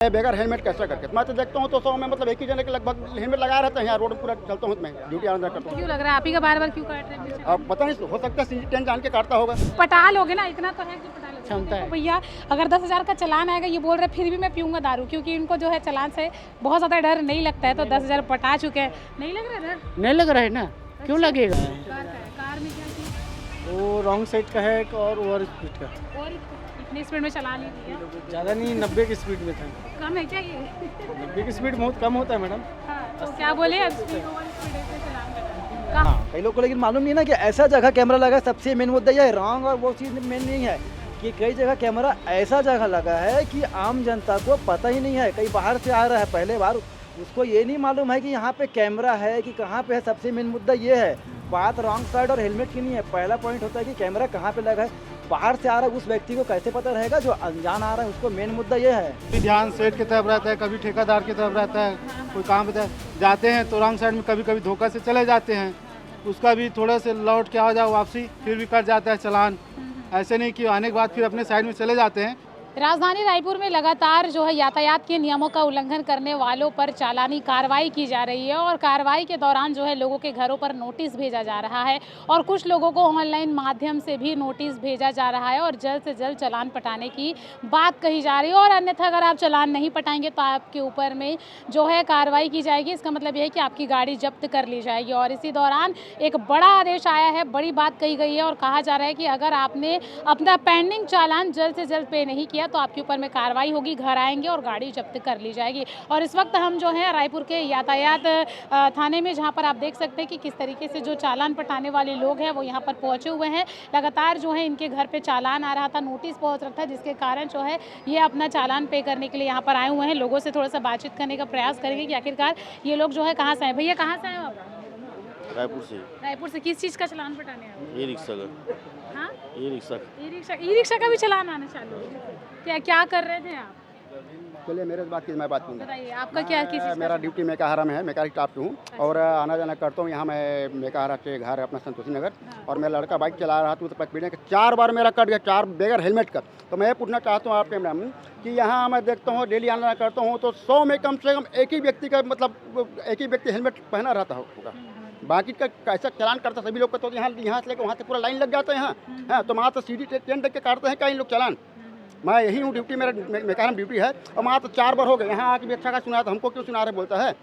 बगैर हेलमेट कैसे करके मैं तो देखता हूँ तो 100 में मतलब एक ही जने के लगभग हेलमेट लगाए रहते हैं। यहाँ रोड पूरा चलता हूँ मैं ड्यूटी आना करता हूँ। क्यों लग रहा है आप ही का बार बार क्यों काट रहे हैं? अब पता नहीं हो सकता है CG10 जान के काटता होगा। पटा लोगे ना, इतना तो है कि पटा लोगे। क्षमता है। तो भैया अगर 10,000 का चालान आएगा, ये बोल रहे फिर भी मैं पीऊंगा दारू, क्योंकि इनको जो है चालान से बहुत ज़्यादा डर नहीं लगता है। तो 10,000 पटा चुके हैं, नहीं लग रहा है डर? नहीं लग रहा है ना, क्यों लगेगा? कार का है, कार में क्या चीज़? वो रॉन्ग साइड का है और ओवर स्पीड का। और इतनी स्पीड में चला ली दिया? ज़्यादा नहीं, 90 की स्पीड में था। कम है क्या ये? 90 की स्पीड बहुत कम होता है मैडम। हाँ, तो क्या बोले अब स्पीड ओवर स्पीड ऐसे चलान करा? हाँ, कई लोग को लेकिन मालूम नहीं ना कि ऐसा जगह कैमरा लगा है। सबसे मेन मुद्दा यह है रॉन्ग, और वो चीज़ मेन नहीं है कि कई जगह कैमरा ऐसा जगह लगा है कि आम जनता को पता ही नहीं है। कई बाहर से आ रहा है पहले बार, उसको ये नहीं मालूम है कि यहाँ पे कैमरा है कि कहाँ पे है। सबसे मेन मुद्दा ये है, बात रॉन्ग साइड और हेलमेट की नहीं है। पहला पॉइंट होता है कि कैमरा कहाँ पे लगा है। बाहर से आ रहा है उस व्यक्ति को कैसे पता रहेगा, जो अनजान आ रहा है उसको। मेन मुद्दा ये है कभी ध्यान सेठ की तरफ रहता है, कभी ठेकेदार की तरफ रहता है। कोई काम पे जाते हैं तो रॉन्ग साइड में कभी कभी धोखा से चले जाते हैं, उसका भी थोड़ा से लौट के आ जाओ वापसी, फिर भी कट जाता है चालान। ऐसे नहीं कि आने के बाद फिर अपने साइड में चले जाते हैं। राजधानी रायपुर में लगातार जो है यातायात के नियमों का उल्लंघन करने वालों पर चालानी कार्रवाई की जा रही है, और कार्रवाई के दौरान जो है लोगों के घरों पर नोटिस भेजा जा रहा है, और कुछ लोगों को ऑनलाइन माध्यम से भी नोटिस भेजा जा रहा है, और जल्द से जल्द चालान पटाने की बात कही जा रही है। और अन्यथा अगर आप चालान नहीं पटाएंगे तो आपके ऊपर में जो है कार्रवाई की जाएगी। इसका मतलब यह है कि आपकी गाड़ी जब्त कर ली जाएगी। और इसी दौरान एक बड़ा आदेश आया है, बड़ी बात कही गई है, और कहा जा रहा है कि अगर आपने अपना पेंडिंग चालान जल्द से जल्द पे नहीं किया तो आपके ऊपर में कार्रवाई होगी, घर आएंगे और गाड़ी जब्त कर ली जाएगी। और इस वक्त हम जो है रायपुर के यातायात थाने में, जहां पर आप देख सकते हैं कि किस तरीके से जो चालान पटाने वाले लोग हैं वो यहां पर पहुंचे हुए हैं। लगातार जो है इनके घर पे चालान आ रहा था, नोटिस पहुंच रहा था, जिसके कारण जो है ये अपना चालान पे करने के लिए यहाँ पर आए हुए हैं। लोगों से थोड़ा सा बातचीत करने का प्रयास करेंगे कि आखिरकार ये लोग जो है कहाँ से आए। भैया कहाँ से आए हो आप? रायपुर से। रायपुर से। किस चीज़ का चालान पटाने आए हो? ई रिक्शा का। हाँ, ई रिक्शा। ई रिक्शा का भी चालान आना चालू है? क्या कर रहे थे आप? चलिए मेरे से बात की, मैं बात करूँगा। बताइए आपका क्या किस चीज़ का मेरा ड्यूटी मेकाहारा में है, मैकेनिक स्टाफ हूँ और आना जाना करता हूँ। यहाँ मैं मेकाहारा से घर है अपना संतोषी नगर, और मेरा लड़का बाइक चला रहा था तो पीछे 4 बार मेरा कट गया, 4 बगैर हेलमेट का। तो मैं पूछना चाहता हूँ आपके मैडम कि यहाँ मैं देखता हूँ डेली आना जाना करता हूँ तो 100 में कम से कम एक ही व्यक्ति का मतलब एक ही व्यक्ति हेलमेट पहना रहता होगा, बाकी का कैसा चालान करता सभी लोग का। तो यहाँ से लेकर वहाँ से पूरा लाइन लग जाता है यहाँ। हाँ, तो वहाँ तो CG10 देख के काटते हैं कई लोग चालान। मैं यही हूँ, ड्यूटी मेरा मेकानिक ड्यूटी है, और वहाँ तो 4 बार हो गए। यहाँ आके भी अच्छा का सुना था, हमको क्यों सुना रहे बोलता है।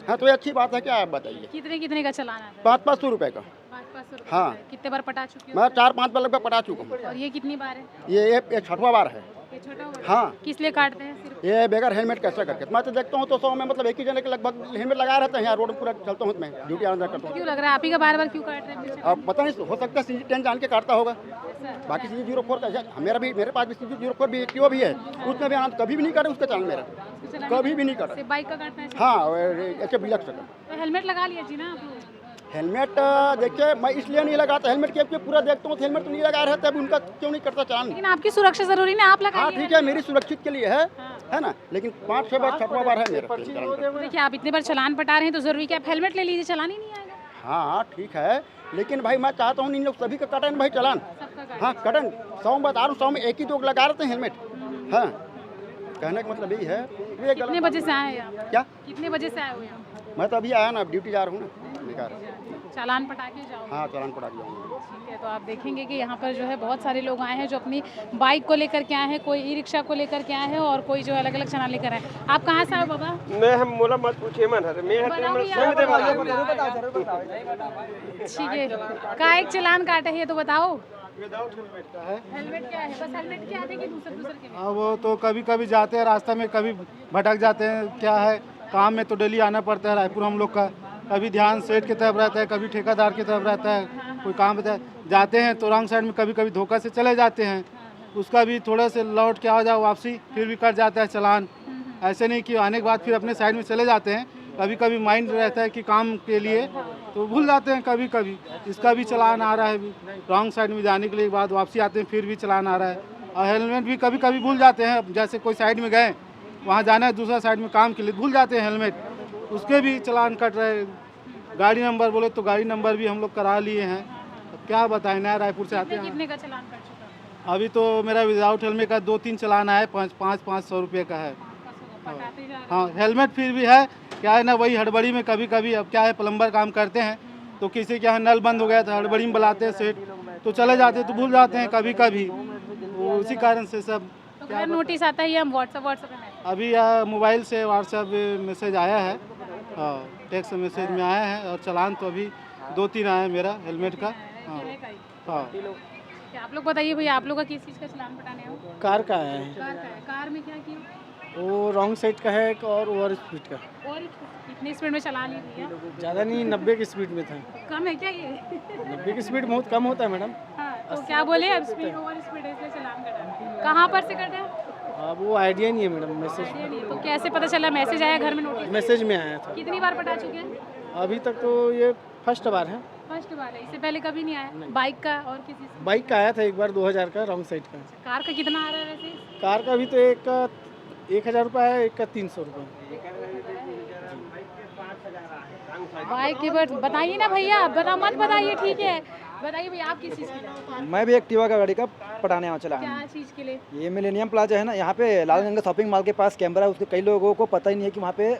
हाँ, तो ये अच्छी बात है क्या, आप बताइए। कितने का चालान आता है? 500 रुपये का। 500 रुपये? हाँ। कितने बार पटा चुके हो? मैं 4-5 बार लगभग पटा चुका हूँ। और ये कितनी बार है? ये 6वां बार है। ये छोटा हुआ? हाँ। किस लिए काटते हैं सिर्फ? ये बगैर हेलमेट कैसे करके मैं तो देखता हूँ तो 100 में मतलब एक ही जने के लगभग हेलमेट लगाए रहते हैं। यहाँ रोड पूरा चलता हूँ मैं ड्यूटी आना करता हूँ। क्यों लग रहा है आप ही का बार बार क्यों काट रहे हैं? अब पता नहीं हो सकता है CG10 जान के काटता होगा। बाकी CG04 का मेरे पास भी CG04 भी एक्टिवा भी है, उसमें भी कभी भी नहीं काटे उसका चालान मेरा, कभी भी नहीं काटा। सिर्फ बाइक का काटना है? हाँ, ऐसे बिलक सका। तो हेलमेट लगा लिया जी ना आप लोग? हेलमेट देखिए मैं इसलिए नहीं लगाता, हेलमेट के पूरा देखता हूँ हेलमेट तो नहीं लगा रहता है, उनका क्यों नहीं करता चालान। लेकिन आपकी सुरक्षा जरूरी ना, आप लगाइए। हाँ ठीक है, मेरी सुरक्षित के लिए है ना, लेकिन 5-6 बार 6वां बार है मेरा। देखिए आप इतने बार चालान पटा रहे हैं तो जरूरी कि आप हेलमेट ले लीजिए, चालान ही नहीं आएगा। हाँ ठीक है, लेकिन भाई मैं चाहता हूँ इन लोग सभी का कटन भाई चालान। हाँ कटन, 100 में बता रहा हूँ, 100 में एक ही 2 लगा रहते हैं हेलमेट। हाँ, कहने का मतलब यही है। कितने बजे से आए हैं आप? क्या कितने बजे से आए हुए हैं? मैं तो अभी आया ना, ड्यूटी जा रहा हूँ ना, बेकार। चालान पटा के जाओ? हाँ, चालान पटा के जाऊँगा। ठीक है, तो आप देखेंगे कि यहाँ पर जो है बहुत सारे लोग आए हैं जो अपनी बाइक को लेकर के आए हैं, कोई ई रिक्शा को लेकर के आए हैं, और कोई जो अलग अलग चालान लेकर आए। आप कहाँ से आए बाबा? मैं हम मोला मत पूछिए मन है मैं ठीक है, का एक चालान काटे है तो बताओ। विदाउट हेलमेट का है। हेलमेट क्या है? बस हेलमेट क्या है कि दूसरे के में? अब वो तो कभी कभी जाते हैं रास्ते में, कभी भटक जाते हैं। क्या है, काम में तो डेली आना पड़ता है रायपुर हम लोग का। कभी ध्यान सेठ की तरफ रहता है, कभी ठेकेदार की तरफ रहता है। कोई काम पे जाते हैं तो रॉन्ग साइड में कभी कभी धोखा से चले जाते हैं, उसका भी थोड़ा से लौट के आ जाओ वापसी, फिर भी कट जाता है चालान। ऐसे नहीं कि आने के बाद फिर अपने साइड में चले जाते हैं। कभी कभी माइंड रहता है कि काम के लिए तो भूल जाते हैं कभी कभी। इसका भी चालान आ रहा है, रॉन्ग साइड में जाने के लिए बाद वापसी आते हैं फिर भी चालान आ रहा है। और हेलमेट भी कभी कभी भूल जाते हैं, जैसे कोई साइड में गए, वहाँ जाना है दूसरा साइड में काम के लिए, भूल जाते हैं हेलमेट, उसके भी चालान कट रहे। गाड़ी नंबर बोले तो गाड़ी नंबर भी हम लोग करा लिए हैं। क्या बताएं, नया रायपुर से आते हैं। कितने का चालान कट चुका? अभी तो मेरा विदाउट हेलमेट का 2-3 चालान आया है, 500 रुपये का है। पटाते जा रहे हाँ हेलमेट फिर भी है, क्या है ना वही हड़बड़ी में कभी कभी, अब क्या है प्लम्बर काम करते हैं तो किसी के यहाँ नल बंद हो गया था, हड़बड़ी में बुलाते हैं सेठ तो चले जाते हैं तो भूल जाते हैं कभी कभी, तो उसी कारण से सब तो घर नोटिस आता है या हम व्हाट्सएप में अभी मोबाइल से व्हाट्सएप मैसेज आया है, टेक्स्ट मैसेज में आया है, और चालान तो अभी 2-3 आया है मेरा हेलमेट का। हाँ हाँ क्या आप लोग बताइए भैया, आप लोग का किस चीज़ का चालान कटाने हो? कार का है, कार का है। कार में क्या किया? वो रॉन्ग साइड का है एक और ओवर स्पीड का। और कितनी स्पीड में चला ली भैया? ज़्यादा नहीं, 90 की स्पीड में था। कम है क्या ये? 90 की स्पीड बहुत कम होता है मैडम। हाँ, तो क्या बोले, अब स्पीड ओवर स्पीड है इसलिए चालान कटा। कहाँ पर से कटा? अब वो आइडिया नहीं है मैडम, मैसेज आइडिया नहीं है। तो कैसे पता चला? मैसेज आया घर में नोटिस? मैसेज में आया था। कितनी बार पटा चुके हैं? अभी तक तो ये फर्स्ट बार है। फर्स्ट बार है, इससे पहले कभी नहीं आया? बाइक का और किसी से? बाइक का आया था एक बार 2000 का रॉन्ग साइड का। कार का कितना आ रहा है वैसे? कार का भी तो एक का 1000 रुपये है, एक का 300 रुपये। बाइक की बात बताइए ना भैया, बता मत बताइए, ठीक है बताइए भैया, आप किस चीज़ के लिए? मैं भी एक्टिवा का गाड़ी का पटाने यहाँ चला क्या चीज़ के लिए? ये मिलेनियम प्लाजा है ना, यहाँ पे लालगंगा शॉपिंग मॉल के पास कैमरा है, उसके कई लोगों को पता ही नहीं है कि वहाँ पे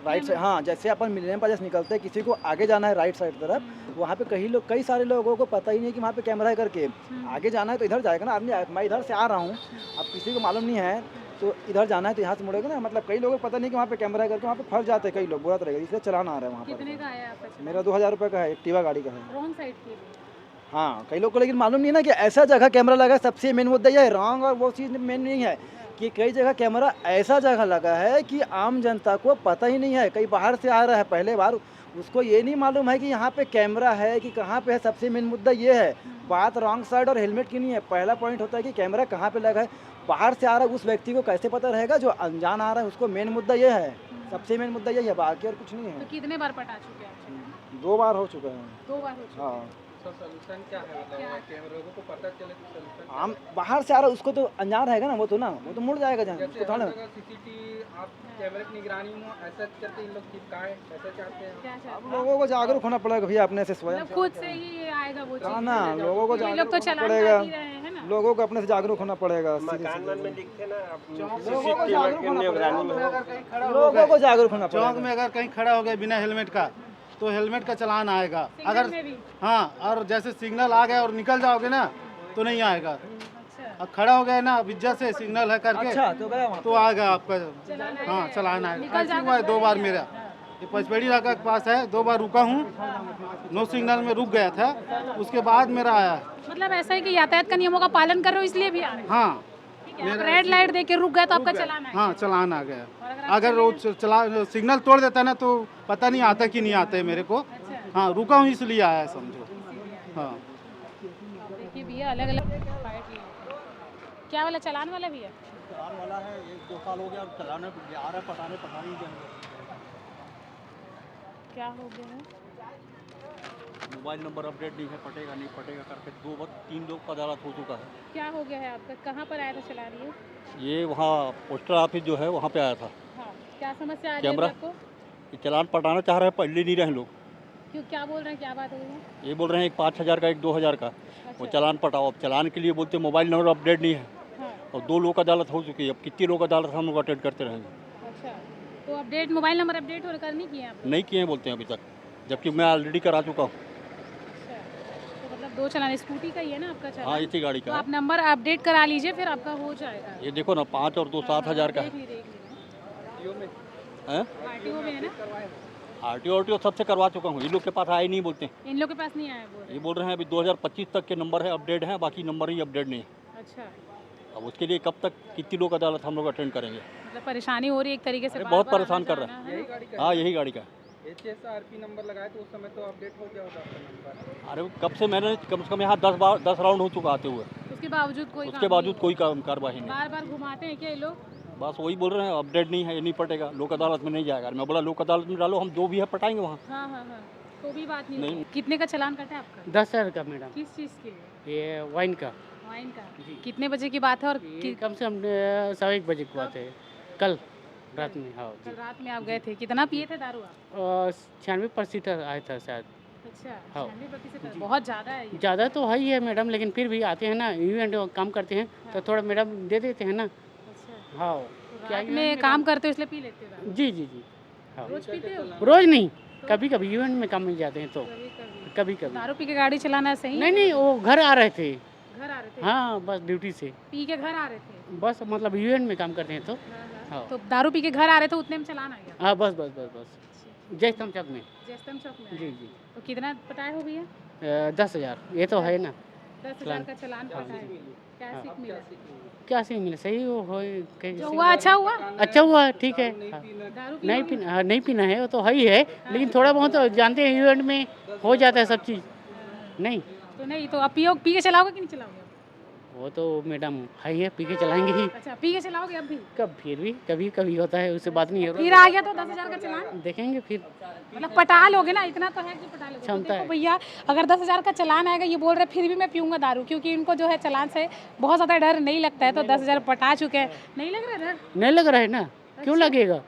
राइट साइड, हाँ जैसे अपन मिलेनियम प्लाजा से निकलते हैं, किसी को आगे जाना है राइट साइड तरफ, वहाँ पे कई सारे लोगों को पता ही नहीं है कि वहाँ पे कैमरा है करके। आगे जाना है तो इधर जाएगा ना आदमी, मैं इधर से आ रहा हूँ, अब किसी को मालूम नहीं है तो इधर जाना है तो यहाँ से मुड़ेगा ना, मतलब कई लोगों को पता नहीं कि वहाँ पे कैमरा है करके, वहाँ पे फंस जाते हैं कई लोग, बुरा रहेगा, इसलिए चलाना आ रहा है वहाँ कितने पर। का आया आपका? मेरा 2000 रुपये का है, एक्टिवा गाड़ी का है। रॉन्ग साइड के लिए? हाँ कई लोग को लेकिन मालूम नहीं है ना कि ऐसा जगह कैमरा लगा है, सबसे मेन मुद्दा यह है। रॉन्ग और वो चीज़ मेन नहीं है कि कई जगह कैमरा ऐसा जगह लगा है कि आम जनता को पता ही नहीं है, कई बाहर से आ रहा है पहले बार, उसको ये नहीं मालूम है कि यहाँ पे कैमरा है कि कहाँ पे है। सबसे मेन मुद्दा ये है, बात रॉन्ग साइड और हेलमेट की नहीं है। पहला पॉइंट होता है कि कैमरा कहाँ पे लगा है, बाहर से आ रहा है उस व्यक्ति को कैसे पता रहेगा, जो अनजान आ रहा है उसको। मेन मुद्दा ये है, सबसे मेन मुद्दा यही है, बाकी और कुछ नहीं तो है। कितने बार पटा चुके हैं आप? 2 बार हो चुका है। 2 बार हो चुके हैं। हाँ सोल्यूशन क्या है, मतलब कैमरे को पता चले तो सोल्यूशन हम बाहर से आ रहा है उसको तो अनजान रहेगा ना, वो तो मुड़ जाएगा जहाँ उसको थोड़ा ना। सीसीटीवी आप कैमरे की निगरानी में ऐसा करते इन लोग चिपकाए, ऐसा चाहते हैं। क्या चाहते अब हैं? लोगों को जागरूक होना पड़ेगा भैया अपने से स्वयं। मतलब खुद से ही आएगा वो चीज़? हाँ ना, लोगों को ये लोग जागरूक तो होना चलान पड़ेगा, कर ही रहे हैं ना। लोगों को अपने से जागरूक होना पड़ेगा। मकान में लिखते ना लोगों को जागरूक होना निगरानी में पड़ेगा, लोगों को जागरूक होना चौक पड़ेगा। में अगर कहीं खड़ा हो गया बिना हेलमेट का तो हेलमेट का चालान आएगा। सिग्नल अगर में भी? हाँ, और जैसे सिग्नल आ गया और निकल जाओगे ना तो नहीं आएगा। अच्छा, अब खड़ा हो गया ना इज्जत से सिग्नल है करके अच्छा तो गया वहाँ तो आएगा आपका, हाँ चलान आएगा। ऐसे हुआ है 2 बार मेरा, ये पचपेड़ी इलाका के पास है, 2 बार रुका हूँ, नो सिग्नल में रुक गया था, उसके बाद मेरा आया। मतलब ऐसा है कि यातायात का नियमों का पालन कर रहे हो इसलिए भी आ रहे हो? हाँ रेड लाइट देख के रुक गए तो आपका चालान आएगा? हाँ चालान आ गया। अगर वो चला सिग्नल तोड़ देता ना तो पता नहीं आता कि नहीं आता है मेरे को। हाँ रुका हूँ इसलिए आया समझो। हाँ देखिए भैया अलग अलग क्या वाला चालान वाला भी है? चालान वाला है, 1-2 साल हो गया और चलाने आ रहा है, पता नहीं क्या हो गया है? मोबाइल नंबर अपडेट नहीं है, पटेगा नहीं पटेगा करके 2-3 लोग का अदालत हो चुका है। क्या हो गया है आपका? कहाँ पर आया था चलान ये? ये वहाँ पोस्टर ऑफिस जो है वहाँ पे आया था। हाँ, क्या समस्या आ रही है कैमरा? आपको? ये चालान पटाना चाह रहे हैं, पहले नहीं रहे लोग। क्यों, क्या बोल रहे हैं, क्या बात हो रही है? ये बोल रहे हैं एक 5000 का, एक 2000 का, वो चालान पटाओ। अब चालान के लिए बोलते मोबाइल नंबर अपडेट नहीं है, हाँ, और 2 लोग अदालत हो चुकी है। अब कितनी लोग अदालत हम लोग अटेंड करते रहेंगे? अच्छा, तो अपडेट मोबाइल नंबर अपडेट हो करनी की है आपने? नहीं किए हैं बोलते हैं अभी तक, जबकि मैं ऑलरेडी करा चुका हूँ। अच्छा, तो मतलब 2 चालान स्कूटी का ही है ना आपका चालान? हाँ इसी गाड़ी तो का है। आप नंबर अपडेट करा लीजिए, फिर आपका हो जाएगा। ये देखो ना, 5 और 2 7,000 का है। देख लीजिए हैं? आरटीओ में है ना? आरटीओ सबसे करवा चुका हूँ, इन लोग के पास आए नहीं बोलते हैं। इन लोग के पास नहीं आया बोल रहे ये हैं। बोल रहे हैं अभी 2025 तक के नंबर है अपडेट है, बाकी नंबर ही अपडेट नहीं है। अच्छा, अब उसके लिए कब तक कितनी लोग अदालत हम लोग अटेंड करेंगे? मतलब परेशानी हो रही है एक तरीके से? अरे बार-बार बहुत परेशान आना कर जाना है ना? हाँ यही गाड़ी का है। HSRP नंबर लगाए तो उस समय तो अपडेट हो गया होगा आपका नंबर। अरे कब से मैंने कम से कम यहाँ 10 राउंड हो चुका आते हुए, उसके बावजूद कोई उसके बावजूद कोई कार्रवाई नहीं। बार बार घुमाते हैं क्या ये लोग? बस वही बोल रहे हैं अपडेट नहीं है, ये नहीं पटेगा, लोक अदालत में नहीं जाएगा। मैं बोला लोक अदालत में डालो, हम जो भी है पटाएंगे वहाँ। हाँ हाँ हाँ, तो भी बात नहीं नहीं। होगी। कितने का चालान कटा है आपका? 10,000 का मैडम, किस चीज़ के लिए? ये वाइन का। वाइन का? कितने बजे की बात है? और ये कम से कम 1:15 बजे की बात है, कल रात में। हाँ कल रात में आप गए थे? कितना पिए थे दारू आप? 96% आया था शायद। अच्छा, हाँ। 96%, बहुत ज़्यादा है ये। ज़्यादा तो है ही है मैडम, लेकिन फिर भी आते हैं ना इवेंट काम करते हैं तो थोड़ा मैडम दे देते हैं ना। अच्छा, हाँ तो क्या आपने काम करते हो इसलिए पी लेते हो दारू? जी जी जी हाँ रोज पीते हो? रोज नहीं, कभी कभी इवेंट में काम मिल जाते हैं तो कभी-कभी। कभी कभी दारू पी के गाड़ी चलाना सही नहीं है? नहीं, वो घर आ रहे थे। घर आ रहे थे? हाँ बस ड्यूटी से, पी के घर आ रहे थे? बस मतलब इवेंट में काम करते हैं तो हाँ तो दारू पी के घर आ रहे थे उतने में चलान आ गया? हाँ बस बस बस बस जय स्तंभ चौक में। जयस्तंभ चौक में जी आया। जी तो कितना पटाए हो भैया? 10,000 ये तो है ना। 10,000 का चलान हाँ। पटाए। क्या हाँ। सीख मिला? क्या सही मिले, सही वो हो जो हुआ अच्छा हुआ? अच्छा हुआ, ठीक है हाँ। दारू नहीं पीना, हाँ नहीं पीना है वो तो है ही है, लेकिन थोड़ा बहुत तो जानते हैं इवेंट में हो जाता है सब चीज़। नहीं तो नहीं तो अब पी के चलाओगे कि नहीं चलाओगे? वो तो मैडम है ही है, पी के चलाएंगे ही। अच्छा पी के चलाओगे अब भी? कब फिर भी कभी कभी होता है, उससे बात नहीं है। फिर आ गया तो 10,000 का चलान? देखेंगे फिर। मतलब पटा लोगे ना, इतना तो है कि पटा लोगे। तो क्षमता देखो है। भैया अगर 10,000 का चलान आएगा, ये बोल रहे फिर भी मैं पीऊंगा दारू, क्योंकि इनको जो है चलान से बहुत ज़्यादा डर नहीं लगता है, तो 10,000 पटा चुके हैं, नहीं लग रहा है डर? नहीं लग रहा है ना, क्यों लगेगा?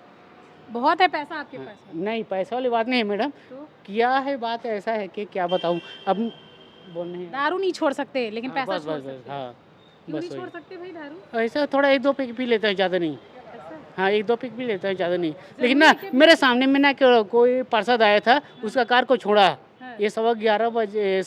बहुत है पैसा आपके पास। नहीं पैसा वाली बात नहीं है मैडम, तो क्या है बात ऐसा है कि क्या बताऊँ अब बोलने हैं। दारू नहीं छोड़ सकते लेकिन हाँ, पैसा बस छोड़ बस बस सकते हैं। हाँ क्यों बस नहीं छोड़ वही। सकते भाई दारू? ऐसा थोड़ा 1-2 पिक पी लेता है, ज़्यादा नहीं। ऐसा? हाँ 1-2 पिक पी लेता है, ज़्यादा नहीं। लेकिन ना मेरे सामने में ना कोई पार्षद आया था, उसका कार को छोड़ा, हाँ। ये 11:15 बजे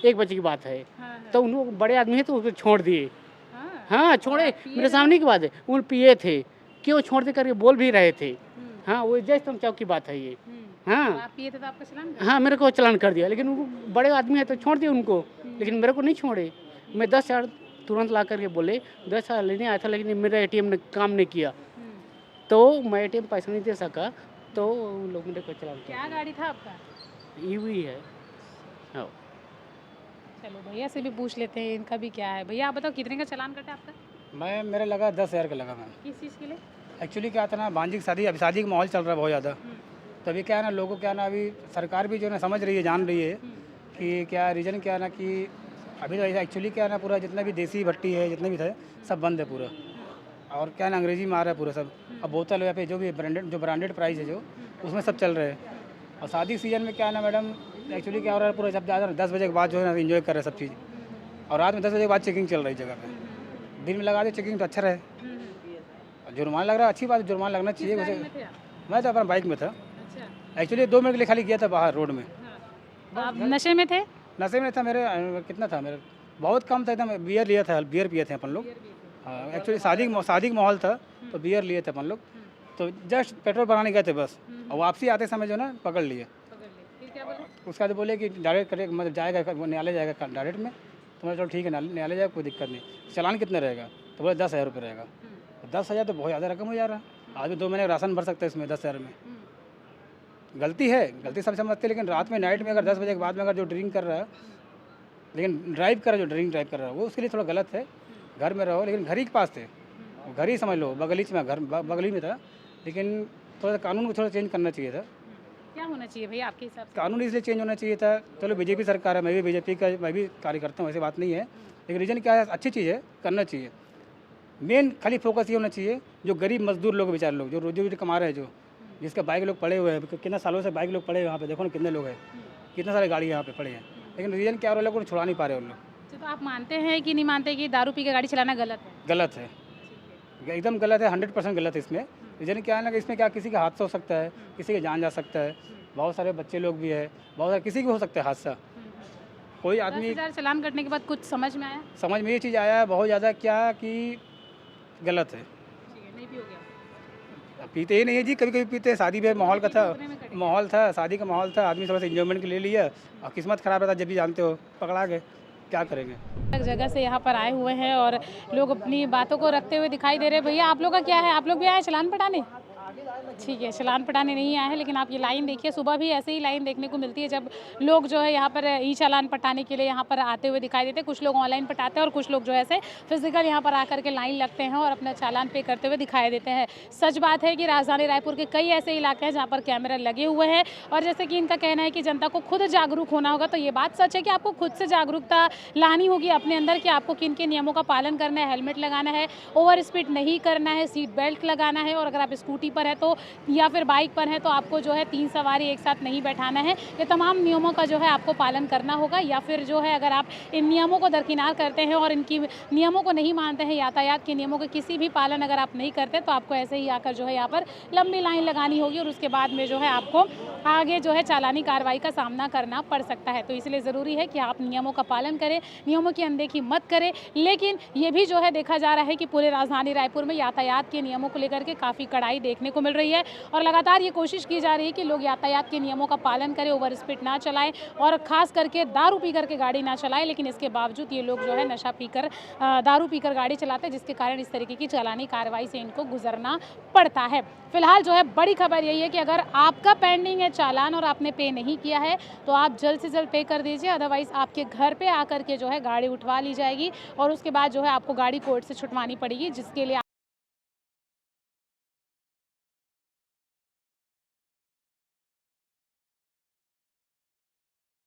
1 बजे की बात है, हाँ, तो उन लोग बड़े आदमी है तो उसको छोड़ दिए। हाँ। हाँ छोड़े, पिए मेरे थे? सामने की बात है, उन पिए थे, क्यों छोड़ दे करके बोल भी रहे थे। हम्म, हाँ वो जय स्तंभ चौक की बात है ये। हम्म। हाँ तो आप पिए थे तो आपका चलान कर? हाँ मेरे को चलान कर दिया, लेकिन वो बड़े आदमी है तो छोड़ दिए उनको, लेकिन मेरे को नहीं छोड़े। मैं 10,000 तुरंत ला करके बोले 10,000 लेने आया था, लेकिन मेरा ATM ने काम नहीं किया, तो मैं ATM पैसा नहीं दे सका, तो उन लोग मेरे को चलान कर क्या गाड़ी था आपका? EV है। हाँ चलो भैया से भी पूछ लेते हैं इनका भी क्या है। भैया आप बताओ कितने का चलान कटा आपका? मैं मेरा लगा 10,000 का लगा मैम। किस चीज़ के लिए? एक्चुअली क्या था ना, भांजी की शादी, अभी शादी का माहौल चल रहा है बहुत ज़्यादा, तो अभी क्या है ना, लोगों को क्या है ना, अभी सरकार भी जो है ना समझ रही है, जान रही है कि क्या रीज़न क्या है ना, कि अभी तो एक्चुअली क्या है ना, पूरा जितना भी देसी भट्टी है, जितने भी थे सब बंद है पूरा, और क्या ना अंग्रेजी में आ रहा है पूरा सब। अब बोतल या फिर जो भी ब्रांडेड प्राइस है जो, उसमें सब चल रहे हैं। और शादी सीजन में क्या है ना मैडम, एक्चुअली क्या हो रहा है, पूरा जब ज़्यादा 10 बजे के बाद जो है ना इन्जॉय कर रहे हैं सब चीज़, और रात में 10 बजे के बाद चेकिंग चल रही है जगह पे। दिन में लगा दे चेकिंग तो अच्छा रहे, जुर्माना लग रहा है, अच्छी बात है, जुर्माना लगना चाहिए गाड़ी वैसे। में थे आप? मैं तो अपना बाइक में था, अच्छा। एक्चुअली 2 मिनट के लिए खाली गया था बाहर रोड में। आप नशे में थे? नशे में था, मेरे कितना था, मेरे बहुत कम था एकदम, बियर लिया था, बियर पिए थे अपन लोग। हाँ एक्चुअली शादी का माहौल था, तो बियर लिए थे अपन लोग, तो जस्ट पेट्रोल भराने गए थे बस, और वापसी आते समय जो ना पकड़ लिए। पकड़ ले। फिर क्या बोले? उसके बाद बोले कि डायरेक्ट करें, मतलब जाएगा न्यायालय जाएगा डायरेक्ट में, तो मैं चलो ठीक है न्यायालय जाएगा, कोई दिक्कत नहीं। चालान कितना रहेगा, तो बोले 10,000 रुपये रहेगा। 10,000 तो बहुत ज़्यादा रकम हो जा रहा है, आदमी 2 महीने राशन भर सकता है इसमें 10,000 में। गलती है, गलती सब समझते हैं, लेकिन रात में नाइट में अगर 10 बजे के बाद में अगर जो ड्रिंक कर रहा है, लेकिन ड्राइव कर रहा है, जो ड्राइव कर रहा है, वो उसके लिए थोड़ा गलत है। घर में रहो, लेकिन घर ही के पास थे, घर ही समझ लो, बगलीच में घर बगली में था, लेकिन थोड़ा सा कानून को थोड़ा चेंज करना चाहिए था। क्या होना चाहिए भैया आपके हिसाब से? कानून इसलिए चेंज होना चाहिए था, चलो बीजेपी सरकार है, मैं भी बीजेपी का मैं भी कार्यकर्ता हूँ, ऐसी बात नहीं है, लेकिन रीज़न क्या है, अच्छी चीज़ है, करना चाहिए। मेन खाली फोकस ये होना चाहिए, जो गरीब मजदूर लोग, बेचारे लोग जो रोजी रोटी कमा रहे हैं, जो जिसका बाइक लोग पड़े हुए हैं, कितना सालों से बाइक लोग पड़े हैं वहाँ पे, देखो ना कितने लोग हैं, कितने सारे गाड़ी यहाँ पे पड़े हैं, लेकिन रीज़न क्या हो रहा है, लोग छुड़ा नहीं पा रहे उन लोग। अच्छा, तो आप मानते हैं कि नहीं मानते कि दारू पी के गाड़ी चलाना गलत है? गलत है, एकदम गलत है, 100% गलत है इसमें। रीज़न क्या है ना, कि इसमें क्या किसी का हादसा हो सकता है, किसी की जान जा सकता है, बहुत सारे बच्चे लोग भी है, बहुत सारे किसी की हो सकता है हादसा। कोई आदमी 10,000 चलान कटने के बाद कुछ समझ में आया? समझ में ये चीज़ आया है बहुत ज़्यादा, क्या कि गलत है। ठीक है, नहीं पियोगे आप? पीते ही नहीं है जी, कभी कभी पीते हैं, शादी में माहौल का था, उतने में कटे। माहौल था, शादी का माहौल था, आदमी थोड़ा सा इंजॉयमेंट के लिए लिया, और किस्मत ख़राब रहता, जब भी जानते हो पकड़ा गए, क्या करेंगे। अलग जगह से यहाँ पर आए हुए हैं और लोग अपनी बातों को रखते हुए दिखाई दे रहे हैं। भैया आप लोग का क्या है, आप लोग भी आए चलान पटाने? ठीक है, चलान पटाने नहीं आए हैं, लेकिन आप ये लाइन देखिए, सुबह भी ऐसे ही लाइन देखने को मिलती है जब लोग जो है यहाँ पर ई चालान पटाने के लिए यहाँ पर आते हुए दिखाई देते हैं। कुछ लोग ऑनलाइन पटाते हैं और कुछ लोग जो है ऐसे फिजिकल यहाँ पर आकर के लाइन लगते हैं और अपना चालान पे करते हुए दिखाई देते हैं। सच बात है कि राजधानी रायपुर के कई ऐसे इलाके हैं जहाँ पर कैमरा लगे हुए हैं और जैसे कि इनका कहना है कि जनता को खुद जागरूक होना होगा, तो ये बात सच है कि आपको खुद से जागरूकता लानी होगी अपने अंदर कि आपको किन के नियमों का पालन करना है। हेलमेट लगाना है, ओवर स्पीड नहीं करना है, सीट बेल्ट लगाना है, और अगर आप स्कूटी पर है तो या फिर बाइक पर है तो आपको जो है 3 सवारी एक साथ नहीं बैठाना है। ये तमाम नियमों का जो है आपको पालन करना होगा। या फिर जो है अगर आप इन नियमों को दरकिनार करते हैं और इनकी नियमों को नहीं मानते हैं, यातायात के नियमों के किसी भी पालन अगर आप नहीं करते, तो आपको ऐसे ही आकर जो है यहाँ पर लंबी लाइन लगानी होगी और उसके बाद में जो है आपको आगे जो है चालानी कार्रवाई का सामना करना पड़ सकता है। तो इसलिए ज़रूरी है कि आप नियमों का पालन करें, नियमों की अनदेखी मत करें। लेकिन ये भी जो है देखा जा रहा है कि पूरे राजधानी रायपुर में यातायात के नियमों को लेकर के काफ़ी कड़ाई देखने को मिल रही है और लगातार ये कोशिश की जा रही है कि लोग यातायात के नियमों का पालन करें, ओवर स्पीड ना चलाएं और ख़ास करके दारू पी करके गाड़ी ना चलाएं। लेकिन इसके बावजूद ये लोग जो है नशा पीकर दारू पीकर गाड़ी चलाते हैं, जिसके कारण इस तरीके की चालानी कार्रवाई से इनको गुजरना पड़ता है। फिलहाल जो है बड़ी खबर यही है कि अगर आपका पेंडिंग है चालान और आपने पे नहीं किया है तो आप जल्द से जल्द पे कर दीजिए, अदरवाइज़ आपके घर पे आकर के जो है गाड़ी उठवा ली जाएगी और उसके बाद जो है आपको गाड़ी कोर्ट से छुटवानी पड़ेगी, जिसके लिए